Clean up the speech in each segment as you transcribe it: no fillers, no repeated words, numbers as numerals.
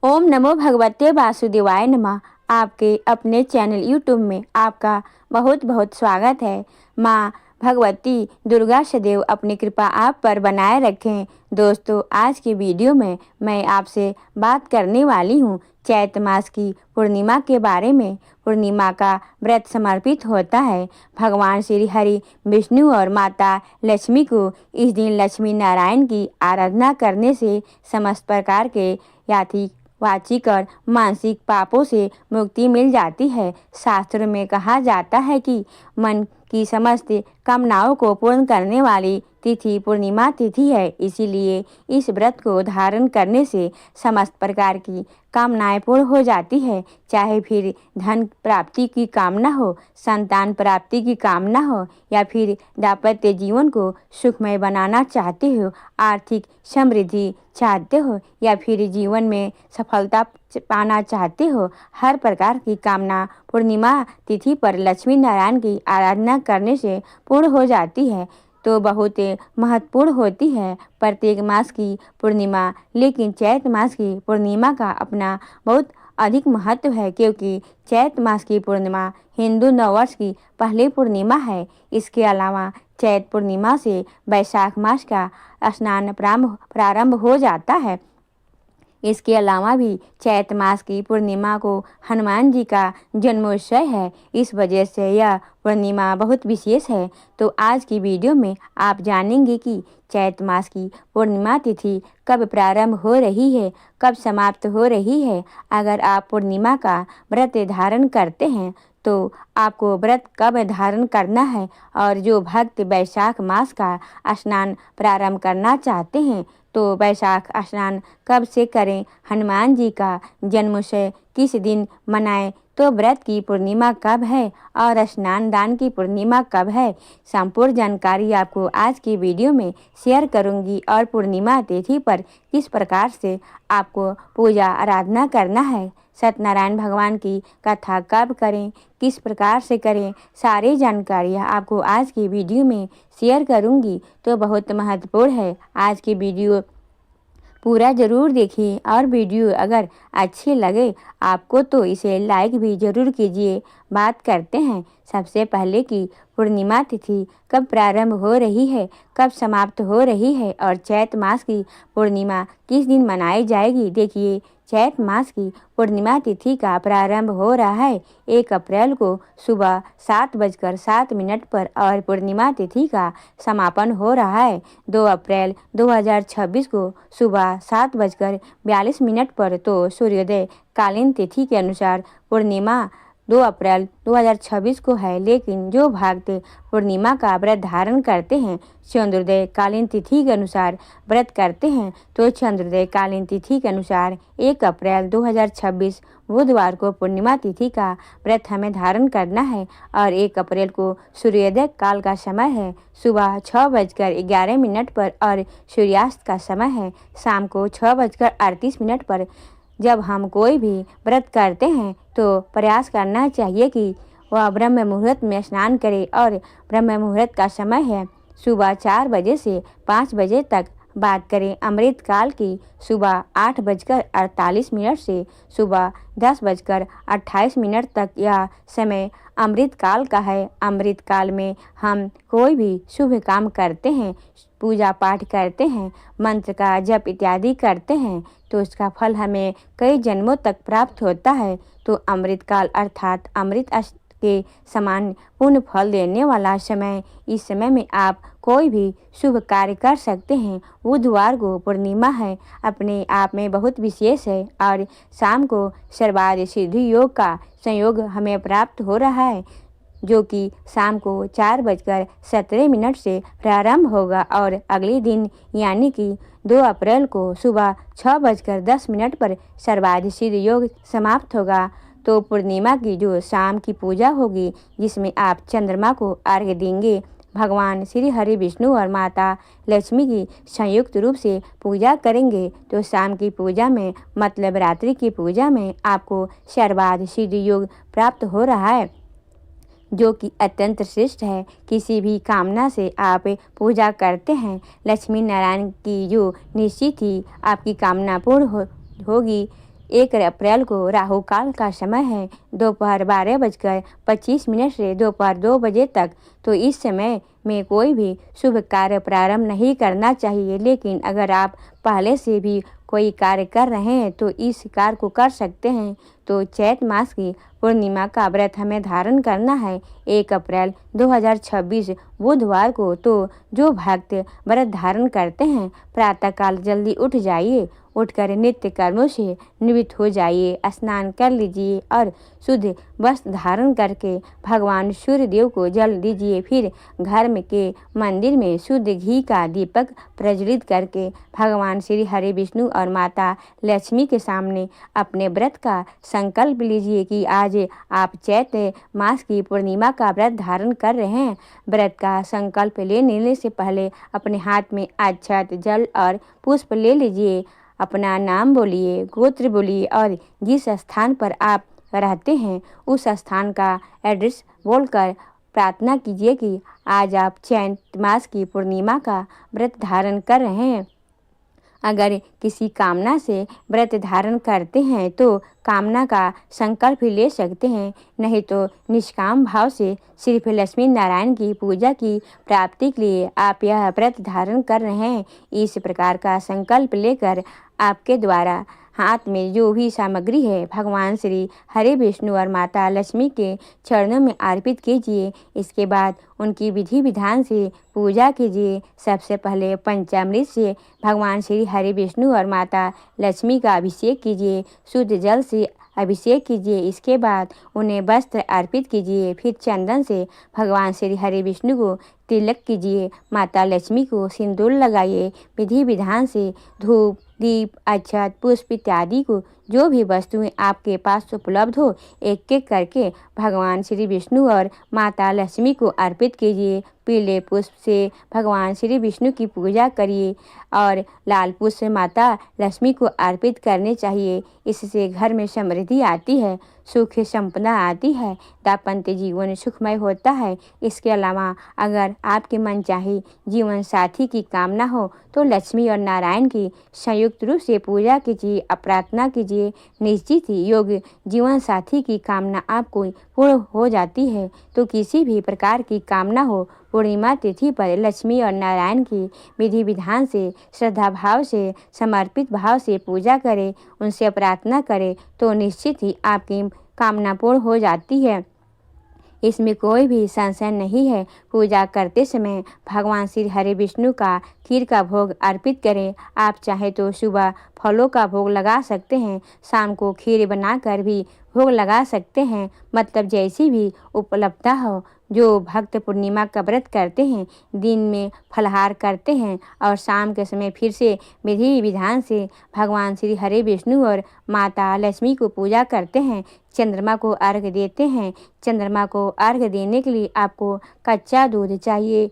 ओम नमो भगवते वासुदेवाय नमः। आपके अपने चैनल यूट्यूब में आपका बहुत बहुत स्वागत है। माँ भगवती दुर्गा सदैव अपनी कृपा आप पर बनाए रखें। दोस्तों, आज की वीडियो में मैं आपसे बात करने वाली हूँ चैत मास की पूर्णिमा के बारे में। पूर्णिमा का व्रत समर्पित होता है भगवान श्री हरि विष्णु और माता लक्ष्मी को। इस दिन लक्ष्मी नारायण की आराधना करने से समस्त प्रकार के याथिक वाचिक और मानसिक पापों से मुक्ति मिल जाती है। शास्त्र में कहा जाता है कि मन की समस्त कामनाओं को पूर्ण करने वाली तिथि पूर्णिमा तिथि है। इसीलिए इस व्रत को धारण करने से समस्त प्रकार की कामनाएं पूर्ण हो जाती है। चाहे फिर धन प्राप्ति की कामना हो, संतान प्राप्ति की कामना हो, या फिर दाम्पत्य जीवन को सुखमय बनाना चाहते हो, आर्थिक समृद्धि चाहते हो, या फिर जीवन में सफलता पाना चाहते हो, हर प्रकार की कामना पूर्णिमा तिथि पर लक्ष्मी नारायण की आराधना करने से पूर्ण हो जाती है। तो बहुत महत्वपूर्ण होती है प्रत्येक मास की पूर्णिमा, लेकिन चैत मास की पूर्णिमा का अपना बहुत अधिक महत्व है, क्योंकि चैत मास की पूर्णिमा हिंदू नववर्ष की पहली पूर्णिमा है। इसके अलावा चैत पूर्णिमा से वैशाख मास का स्नान प्रारंभ हो जाता है। इसके अलावा भी चैत मास की पूर्णिमा को हनुमान जी का जन्मोत्सव है, इस वजह से यह पूर्णिमा बहुत विशेष है। तो आज की वीडियो में आप जानेंगे कि चैत मास की पूर्णिमा तिथि कब प्रारंभ हो रही है, कब समाप्त हो रही है। अगर आप पूर्णिमा का व्रत धारण करते हैं तो आपको व्रत कब धारण करना है, और जो भक्त वैशाख मास का स्नान प्रारंभ करना चाहते हैं तो वैशाख स्नान कब से करें, हनुमान जी का जन्मोत्सव किस दिन मनाएं, तो व्रत की पूर्णिमा कब है और स्नान दान की पूर्णिमा कब है, संपूर्ण जानकारी आपको आज की वीडियो में शेयर करूंगी। और पूर्णिमा तिथि पर किस प्रकार से आपको पूजा आराधना करना है, सत्यनारायण भगवान की कथा कब करें, किस प्रकार से करें, सारी जानकारियाँ आपको आज की वीडियो में शेयर करूंगी। तो बहुत महत्वपूर्ण है, आज की वीडियो पूरा ज़रूर देखिए। और वीडियो अगर अच्छी लगे आपको तो इसे लाइक भी ज़रूर कीजिए। बात करते हैं सबसे पहले कि पूर्णिमा तिथि कब प्रारंभ हो रही है, कब समाप्त हो रही है, और चैत मास की पूर्णिमा किस दिन मनाई जाएगी। देखिए, चैत मास की पूर्णिमा तिथि का प्रारंभ हो रहा है 1 अप्रैल को सुबह 7:07 पर, और पूर्णिमा तिथि का समापन हो रहा है 2 अप्रैल 2026 को सुबह 7:42 पर। तो सूर्योदय कालीन तिथि के अनुसार पूर्णिमा 2 अप्रैल 2026 को है, लेकिन जो भक्त पूर्णिमा का व्रत धारण करते हैं चंद्रोदय कालीन तिथि के अनुसार व्रत करते हैं, तो चंद्रोदय कालीन तिथि के अनुसार 1 अप्रैल 2026 बुधवार को पूर्णिमा तिथि का व्रत हमें धारण करना है। और 1 अप्रैल को सूर्योदय काल का समय है सुबह 6:11 पर, और सूर्यास्त का समय है शाम को 6:38 पर। जब हम कोई भी व्रत करते हैं तो प्रयास करना चाहिए कि वह ब्रह्म मुहूर्त में स्नान करे, और ब्रह्म मुहूर्त का समय है सुबह 4 बजे से 5 बजे तक। बात करें अमृत काल की, सुबह 8:48 से सुबह 10:28 तक यह समय अमृत काल का है। अमृत काल में हम कोई भी शुभ काम करते हैं, पूजा पाठ करते हैं, मंत्र का जप इत्यादि करते हैं, तो उसका फल हमें कई जन्मों तक प्राप्त होता है। तो अमृत काल अर्थात अमृत के समान पूर्ण फल देने वाला समय, इस समय में आप कोई भी शुभ कार्य कर सकते हैं। बुधवार को पूर्णिमा है, अपने आप में बहुत विशेष है, और शाम को सर्वार्थ सिद्धि योग का संयोग हमें प्राप्त हो रहा है, जो कि शाम को 4:17 से प्रारंभ होगा, और अगले दिन यानी कि 2 अप्रैल को सुबह 6:10 पर सर्वार्थ सिद्धि योग समाप्त होगा। तो पूर्णिमा की जो शाम की पूजा होगी, जिसमें आप चंद्रमा को अर्घ्य देंगे, भगवान श्री हरि विष्णु और माता लक्ष्मी की संयुक्त रूप से पूजा करेंगे, तो शाम की पूजा में मतलब रात्रि की पूजा में आपको सर्वार्थ सिद्धि योग प्राप्त हो रहा है, जो कि अत्यंत श्रेष्ठ है। किसी भी कामना से आप पूजा करते हैं, लक्ष्मी नारायण की जो निश्चित ही आपकी कामना पूर्ण होगी। 1 अप्रैल को राहु काल का समय है दोपहर 12:25 से दोपहर 2 बजे तक। तो इस समय में कोई भी शुभ कार्य प्रारंभ नहीं करना चाहिए। लेकिन अगर आप पहले से भी कोई कार्य कर रहे हैं तो इस कार्य को कर सकते हैं। तो चैत मास की पूर्णिमा का व्रत हमें धारण करना है 1 अप्रैल 2026 बुधवार को। तो जो भक्त व्रत धारण करते हैं प्रातःकाल जल्दी उठ जाइए, उठकर नित्य कर्मों से निवृत्त हो जाइए, स्नान कर लीजिए और शुद्ध वस्त्र धारण करके भगवान सूर्य देव को जल दीजिए। फिर घर में के मंदिर में शुद्ध घी का दीपक प्रज्वलित करके भगवान श्री हरि विष्णु और माता लक्ष्मी के सामने अपने व्रत का संकल्प लीजिए कि आज आप चैत मास की पूर्णिमा का व्रत धारण कर रहे हैं। व्रत का संकल्प लेने से पहले अपने हाथ में अक्षत, जल और पुष्प ले लीजिए। अपना नाम बोलिए, गोत्र बोलिए और जिस स्थान पर आप रहते हैं उस स्थान का एड्रेस बोलकर प्रार्थना कीजिए कि आज आप चैत मास की पूर्णिमा का व्रत धारण कर रहे हैं। अगर किसी कामना से व्रत धारण करते हैं तो कामना का संकल्प ले सकते हैं, नहीं तो निष्काम भाव से सिर्फ लक्ष्मी नारायण की पूजा की प्राप्ति के लिए आप यह व्रत धारण कर रहे हैं। इस प्रकार का संकल्प लेकर आपके द्वारा हाथ में जो भी सामग्री है भगवान श्री हरि विष्णु और माता लक्ष्मी के चरणों में अर्पित कीजिए। इसके बाद उनकी विधि विधान से पूजा कीजिए। सबसे पहले पंचामृत से भगवान श्री हरि विष्णु और माता लक्ष्मी का अभिषेक कीजिए, शुद्ध जल से अभिषेक कीजिए। इसके बाद उन्हें वस्त्र अर्पित कीजिए। फिर चंदन से भगवान श्री हरि विष्णु को तिलक कीजिए, माता लक्ष्मी को सिंदूर लगाइए। विधि विधान से धूप, दीप, अक्षत, पुष्प इत्यादि को जो भी वस्तुएं आपके पास उपलब्ध हो एक एक करके भगवान श्री विष्णु और माता लक्ष्मी को अर्पित कीजिए। पीले पुष्प से भगवान श्री विष्णु की पूजा करिए और लाल पुष्प से माता लक्ष्मी को अर्पित करने चाहिए। इससे घर में समृद्धि आती है, सुख संपदा आती है, दाम्पत्य जीवन सुखमय होता है। इसके अलावा अगर आपके मन चाहे जीवन साथी की कामना हो तो लक्ष्मी और नारायण की संयुक्त रूप से पूजा कीजिए और प्रार्थना कीजिए। निश्चित ही योग्य जीवन साथी की कामना आपको पूर्ण हो जाती है। तो किसी भी प्रकार की कामना हो पूर्णिमा तिथि पर लक्ष्मी और नारायण की विधि विधान से श्रद्धा भाव से समर्पित भाव से पूजा करें, उनसे प्रार्थना करें तो निश्चित ही आपकी कामना पूर्ण हो जाती है। इसमें कोई भी संशय नहीं है। पूजा करते समय भगवान श्री हरि विष्णु का खीर का भोग अर्पित करें। आप चाहे तो सुबह फलों का भोग लगा सकते हैं, शाम को खीर बनाकर भी भोग लगा सकते हैं, मतलब जैसी भी उपलब्धता हो। जो भक्त पूर्णिमा का व्रत करते हैं दिन में फलाहार करते हैं और शाम के समय फिर से विधि विधान से भगवान श्री हरि विष्णु और माता लक्ष्मी को पूजा करते हैं, चंद्रमा को अर्घ्य देते हैं। चंद्रमा को अर्घ्य देने के लिए आपको कच्चा दूध चाहिए।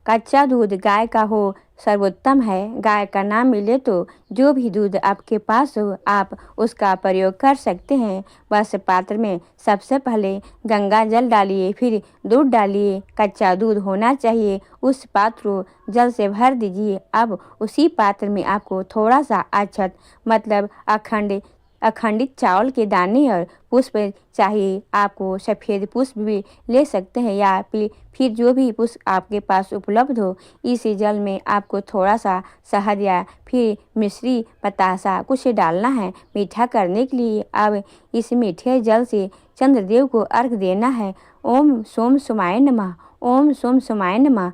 कच्चा दूध गाय का हो सर्वोत्तम है। गाय का ना मिले तो जो भी दूध आपके पास हो आप उसका प्रयोग कर सकते हैं। बस पात्र में सबसे पहले गंगा जल डालिए, फिर दूध डालिए। कच्चा दूध होना चाहिए। उस पात्र को जल से भर दीजिए। अब उसी पात्र में आपको थोड़ा सा अक्षत मतलब अखंडित चावल के दाने और पुष्प चाहिए। आपको सफ़ेद पुष्प भी ले सकते हैं या फिर जो भी पुष्प आपके पास उपलब्ध हो। इस जल में आपको थोड़ा सा शहद या फिर मिश्री बतासा कुछ डालना है मीठा करने के लिए। अब इस मीठे जल से चंद्रदेव को अर्घ देना है। ओम सोम सोमाय नमः, ओम सोम सोमाय नमः।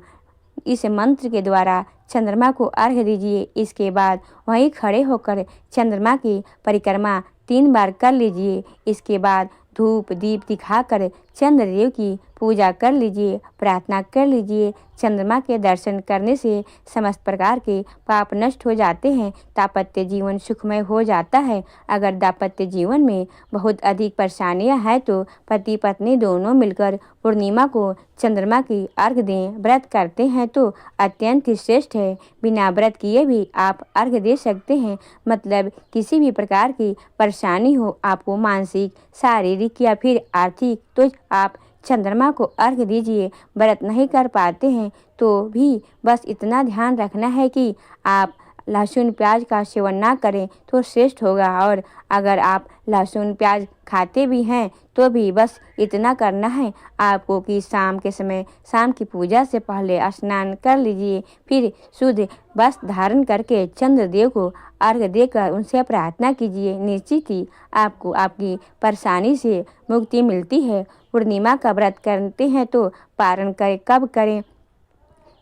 इस मंत्र के द्वारा चंद्रमा को अर्घ्य दीजिए। इसके बाद वहीं खड़े होकर चंद्रमा की परिक्रमा 3 बार कर लीजिए। इसके बाद धूप दीप दिखाकर चंद्रदेव की पूजा कर लीजिए, प्रार्थना कर लीजिए। चंद्रमा के दर्शन करने से समस्त प्रकार के पाप नष्ट हो जाते हैं, दाम्पत्य जीवन सुखमय हो जाता है। अगर दाम्पत्य जीवन में बहुत अधिक परेशानियां हैं तो पति पत्नी दोनों मिलकर पूर्णिमा को चंद्रमा की अर्घ दें। व्रत करते हैं तो अत्यंत ही श्रेष्ठ है। बिना व्रत किए भी आप अर्घ दे सकते हैं। मतलब किसी भी प्रकार की परेशानी हो, आपको मानसिक, शारीरिक या फिर आर्थिक, तो आप चंद्रमा को अर्घ दीजिए। व्रत नहीं कर पाते हैं तो भी बस इतना ध्यान रखना है कि आप लहसुन प्याज का सेवन ना करें तो श्रेष्ठ होगा। और अगर आप लहसुन प्याज खाते भी हैं तो भी बस इतना करना है आपको कि शाम के समय शाम की पूजा से पहले स्नान कर लीजिए। फिर शुद्ध वस्त्र धारण करके चंद्रदेव को अर्घ्य देकर उनसे प्रार्थना कीजिए। निश्चित ही आपको आपकी परेशानी से मुक्ति मिलती है। पूर्णिमा का व्रत करते हैं तो पारण करें, कब करें?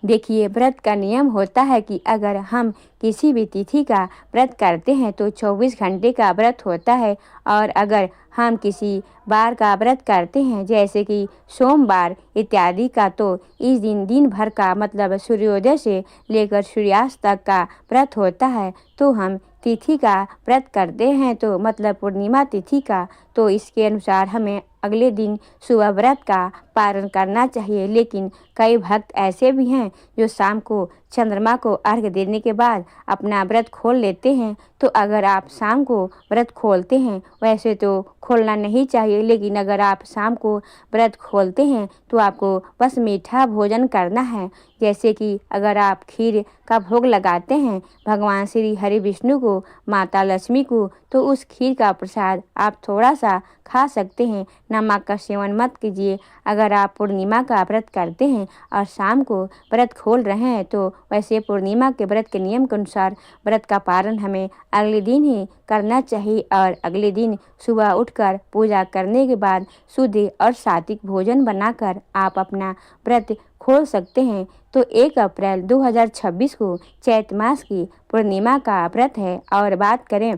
देखिए, व्रत का नियम होता है कि अगर हम किसी भी तिथि का व्रत करते हैं तो 24 घंटे का व्रत होता है। और अगर हम किसी बार का व्रत करते हैं जैसे कि सोमवार इत्यादि का, तो इस दिन दिन भर का मतलब सूर्योदय से लेकर सूर्यास्त तक का व्रत होता है। तो हम तिथि का व्रत करते हैं तो मतलब पूर्णिमा तिथि का, तो इसके अनुसार हमें अगले दिन सुबह व्रत का पारण करना चाहिए। लेकिन कई भक्त ऐसे भी हैं जो शाम को चंद्रमा को अर्घ्य देने के बाद अपना व्रत खोल लेते हैं। तो अगर आप शाम को व्रत खोलते हैं, वैसे तो खोलना नहीं चाहिए, लेकिन अगर आप शाम को व्रत खोलते हैं तो आपको बस मीठा भोजन करना है। जैसे कि अगर आप खीर का भोग लगाते हैं भगवान श्री हरि विष्णु को, माता लक्ष्मी को, तो उस खीर का प्रसाद आप थोड़ा सा खा सकते हैं। नमक का सेवन मत कीजिए। अगर आप पूर्णिमा का व्रत करते हैं और शाम को व्रत खोल रहे हैं तो वैसे पूर्णिमा के व्रत के नियम के अनुसार व्रत का पारण हमें अगले दिन ही करना चाहिए। और अगले दिन सुबह उठकर पूजा करने के बाद शुद्ध और सात्विक भोजन बनाकर आप अपना व्रत खोल सकते हैं। तो 1 अप्रैल 2026 को चैत्र मास की पूर्णिमा का व्रत है। और बात करें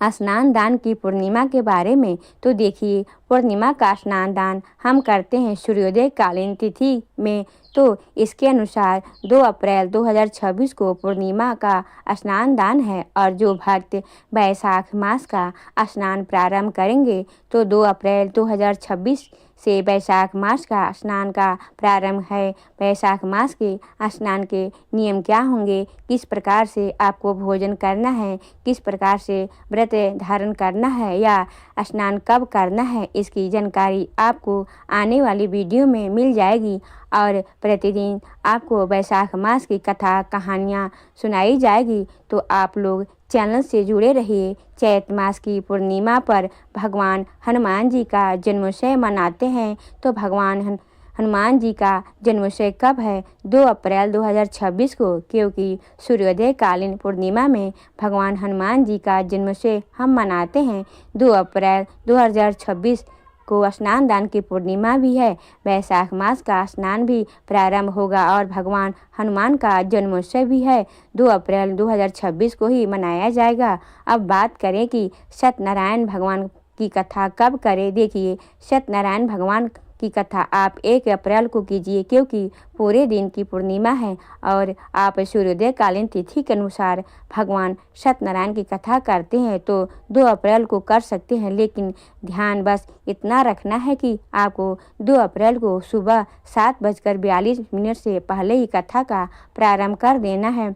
स्नान दान की पूर्णिमा के बारे में, तो देखिए, पूर्णिमा का स्नान दान हम करते हैं सूर्योदय कालीन तिथि में। तो इसके अनुसार 2 अप्रैल 2026 को पूर्णिमा का स्नान दान है। और जो भक्त वैशाख मास का स्नान प्रारंभ करेंगे तो 2 अप्रैल 2026 से वैशाख मास का स्नान का प्रारंभ है। वैशाख मास के स्नान के नियम क्या होंगे, किस प्रकार से आपको भोजन करना है, किस प्रकार से व्रत धारण करना है या स्नान कब करना है, इसकी जानकारी आपको आने वाली वीडियो में मिल जाएगी। और प्रतिदिन आपको वैशाख मास की कथा कहानियाँ सुनाई जाएगी। तो आप लोग चैनल से जुड़े रहिए। चैत्र मास की पूर्णिमा पर भगवान हनुमान जी का जन्मोत्सव मनाते हैं। तो भगवान हनुमान जी का जन्मोत्सव कब है? 2 अप्रैल 2026 को, क्योंकि सूर्योदय कालीन पूर्णिमा में भगवान हनुमान जी का जन्मोत्सव हम मनाते हैं। 2 अप्रैल 2026 को स्नान दान की पूर्णिमा भी है। वैशाख मास का स्नान भी प्रारंभ होगा और भगवान हनुमान का जन्मोत्सव भी है। 2 अप्रैल 2026 को ही मनाया जाएगा। अब बात करें कि सत्यनारायण भगवान की कथा कब करें। देखिए, सत्यनारायण भगवान की कथा आप 1 अप्रैल को कीजिए, क्योंकि पूरे दिन की पूर्णिमा है और आप सूर्योदय कालीन तिथि के अनुसार भगवान सत्यनारायण की कथा करते हैं तो 2 अप्रैल को कर सकते हैं। लेकिन ध्यान बस इतना रखना है कि आपको 2 अप्रैल को सुबह 7:42 से पहले ही कथा का प्रारंभ कर देना है,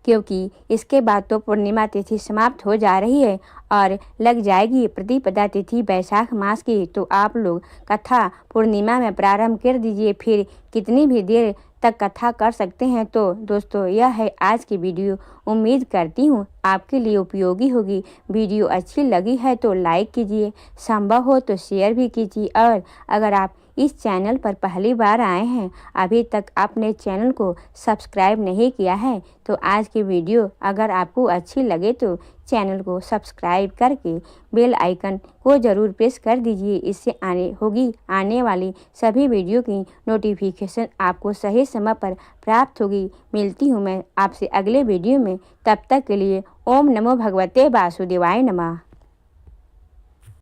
क्योंकि इसके बाद तो पूर्णिमा तिथि समाप्त हो जा रही है और लग जाएगी प्रतिपदा तिथि वैशाख मास की। तो आप लोग कथा पूर्णिमा में प्रारंभ कर दीजिए, फिर कितनी भी देर तक कथा कर सकते हैं। तो दोस्तों, यह है आज की वीडियो। उम्मीद करती हूँ आपके लिए उपयोगी होगी। वीडियो अच्छी लगी है तो लाइक कीजिए, संभव हो तो शेयर भी कीजिए। और अगर आप इस चैनल पर पहली बार आए हैं, अभी तक आपने चैनल को सब्सक्राइब नहीं किया है, तो आज की वीडियो अगर आपको अच्छी लगे तो चैनल को सब्सक्राइब करके बेल आइकन को ज़रूर प्रेस कर दीजिए। इससे आने वाली सभी वीडियो की नोटिफिकेशन आपको सही समय पर प्राप्त होगी। मिलती हूँ मैं आपसे अगले वीडियो में। तब तक के लिए ओम नमो भगवते वासुदेवाय नमः।